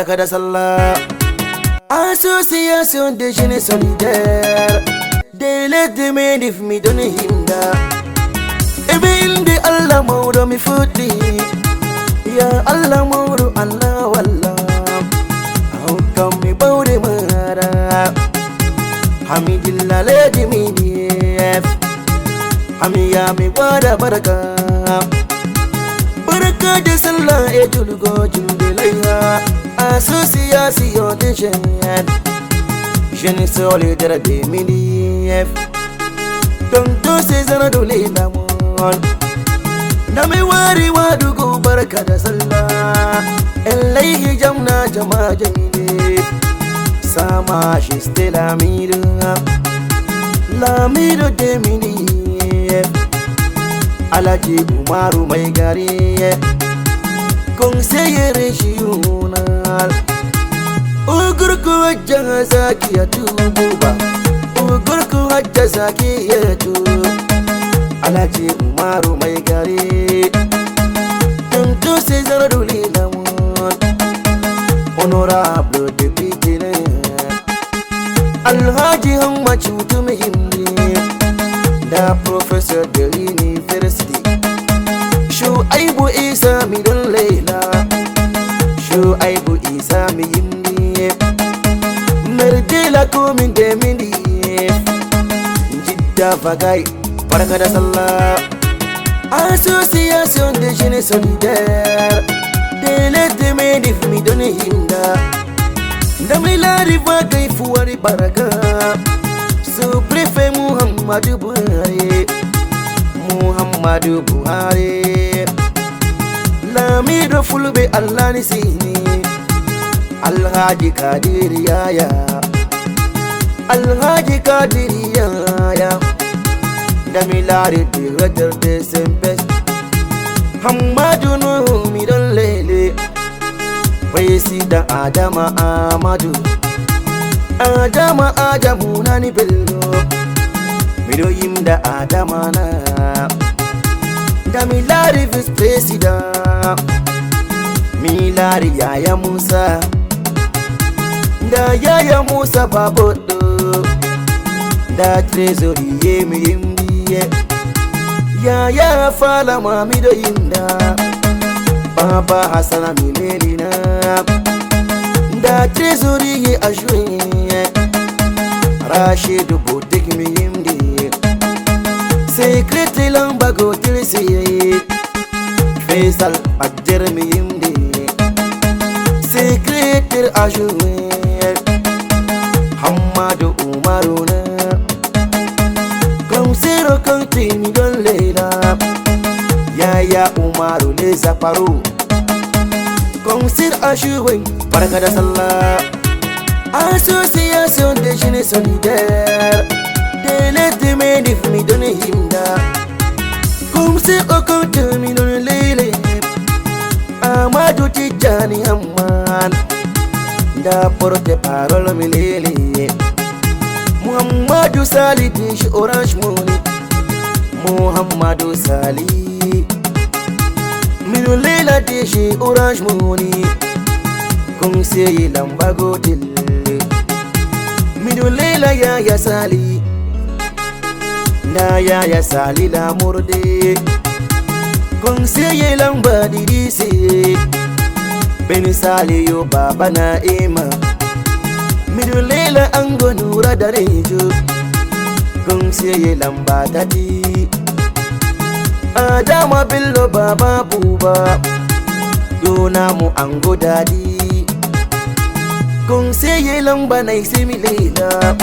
barka da sallah. Association des jeunes solidaires, they let the men if me don't hinda. Even the Allah mawdo mi futi, ya Allah mawdo Allah wallah. How come me bawde mara? Hamidillah lady me def, hamiya mi wada baraka. Baraka da sallah e julgo juldelaya. Association des jeunes solidaires des MINIF. Donc tous ces ans de l'édamon Nami wari wadugo barka da sallah. Elayhi jamna jama jamile. Sama shi ste lamido de MINIF. Alaji Umaru mai gari conseiller régional. Ugurku hajja zakiyatu buba, ugurku hajja zakiyatu. Alaji Umaru mai gari tous ces ans de l'édamon. Honorable député Alhaji Hamma Chutu Mehindi, da professeur de l'université Shuaibu Isa Midon Leila, Shuaibu Isa Mihindi, Merde la commune de Mindi, Jidda Fagai, barka da sallah. Association des jeunes solidaires, they let the men if me don't hinda. Damila riva kai fuwari baraka, so préfet Muhammadu Buhari, Muhammadu Buhari. Lamido fulbe Allah ni sini, Alhaji Kadiri yaya, Alhaji Kadiri yaya. Damilari directeur de Sempes, Hamadu Nuhu Midon Lele, Président Adama Amadou, Adama Adamu Nani Bello, Mido Yimda Adama na. Damilari vice président, Milari Yaya Musa, da Yaya Musa Babodo, da trésorier Miyimdi, Yaya Fala Mamido Yimda, Baba Hassana Milelina, da trésorier Ajoué, Rachid Boutik Miyimdi, secrétaire Lambago Tilisi, Faisal Adjer Miyimdi, secrétaire Ajoué, Hamadu Umaruna, Conseiller Kanti Midon Leila, Yaya Umaru Leza Paru, Conseiller Ajoué, barka da sallah. Association des jeunes solidaires, they let the men if me don't hinda. Conseiller Kanti Midon Leila, Amadou Tijani Hamman, da porte-parole Milele, Muhammadu Sali Dish Orange Money, Muhammadu Sali Midon Leila Dish Orange Money, Conseiller Lambago Dille, Midon Leila Yaya Sali, da Yaya Sali la Morde, Conseiller Lamba Didisi, Ben Sali yo Baba Naima, Midon Leila Ango Nura Darejo, Conseiller Lamba Dadi, Adama Bello Baba Buba, Donamu Ango Dadi, Conseiller Lamba Naisimi Leila,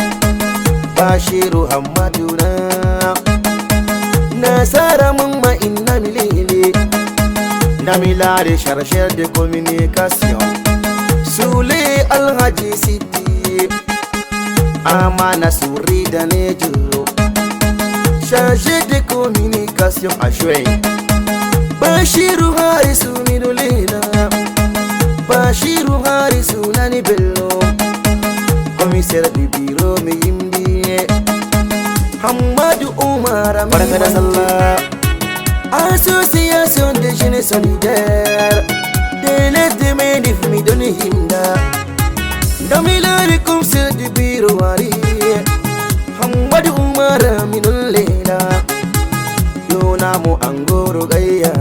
Bashiru Hamaduna, Nasara Mama Inna Milele, Namilare chargeur de communication, Soule Alhaji City, Amana Souri Danejo, chargé de communication Ajoué, Bashiru Harisu Midon Leila, Bashiru Harisu Nani Bello, commissaire du bureau Miyimdi, Hamadu Umar barka da sallah. Association des jeunes solidaires, let them if me don't hinda. Damilari kum sirdi biro wari. Hamad umara minul lela. Yona mo angoro gaya.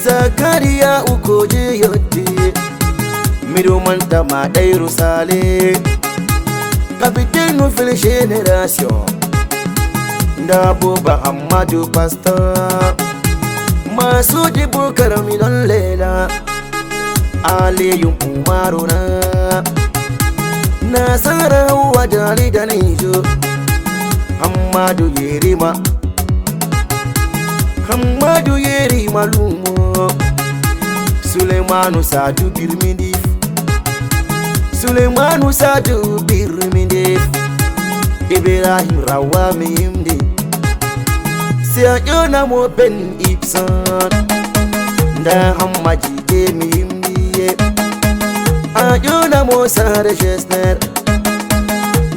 Zakaria ukoje yote. Miru manta ma dairu sale. Capitaine no fil génération. Ndabo Bahamadu pastor. Masudi Bukara minul lela. Ali Umaru na Nasara wa Jali Danijo Hamadu Yerima Lumo Suleimanu Sadu Birmidif Suleimanu Sadu Birmidif Ibrahim Rawami Imdi Siayona mo Ben Ibson Da Hamaji Demi Imdi Ayona mo sa register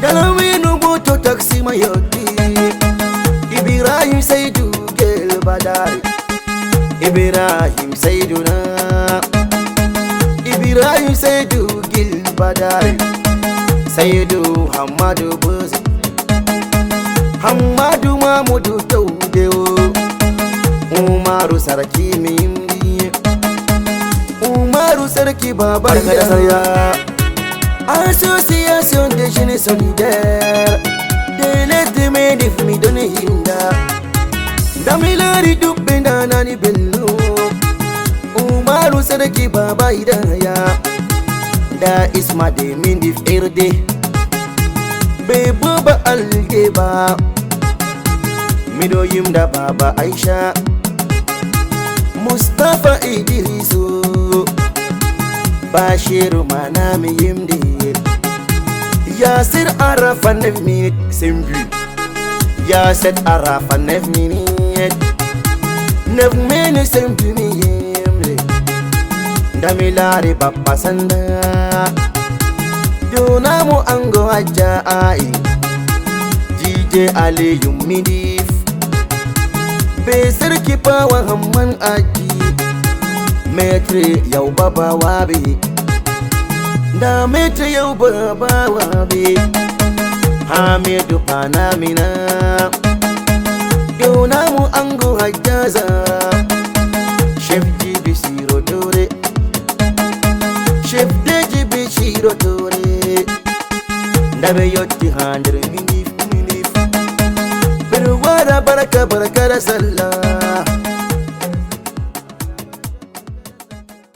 Dalawinu mo to taxi mayoti Ibrahim Saidu Gel Badari Ibrahim Saidu na Ibrahim Saidu Gil Badari Saidu Hamadu Buzi Hamadu Mamudu Taudeo Umaru Saraki Mimdi Umaru Sarki Baba Yaya Association des jeunes solidaires De l'aide if me don't hinda Damilari dubenda nani bello Umaru Sarki Baba Yaya Da isma de mindif erde Beba algeba Mido yimda Baba Aisha Mustafa Idrisu Bashiru Manami Yimdi Yasir Arafa 9 minutes simple Yasir Arafa 9 minutes 9 minutes simple Yimdi Damilari Papa Sanda Dunamu Ango Aja Ai DJ Ali Yumidif Besir Kipawa Hamman Aji Metre yau baba wabi Da metre yau baba wabi Hamidu Panamina Yonamu Ango Hajaza Chef Jibi Shiro Dore Chef Jibi Shiro Dore Dabe Yoti 100 minif Pero wada baraka da sallah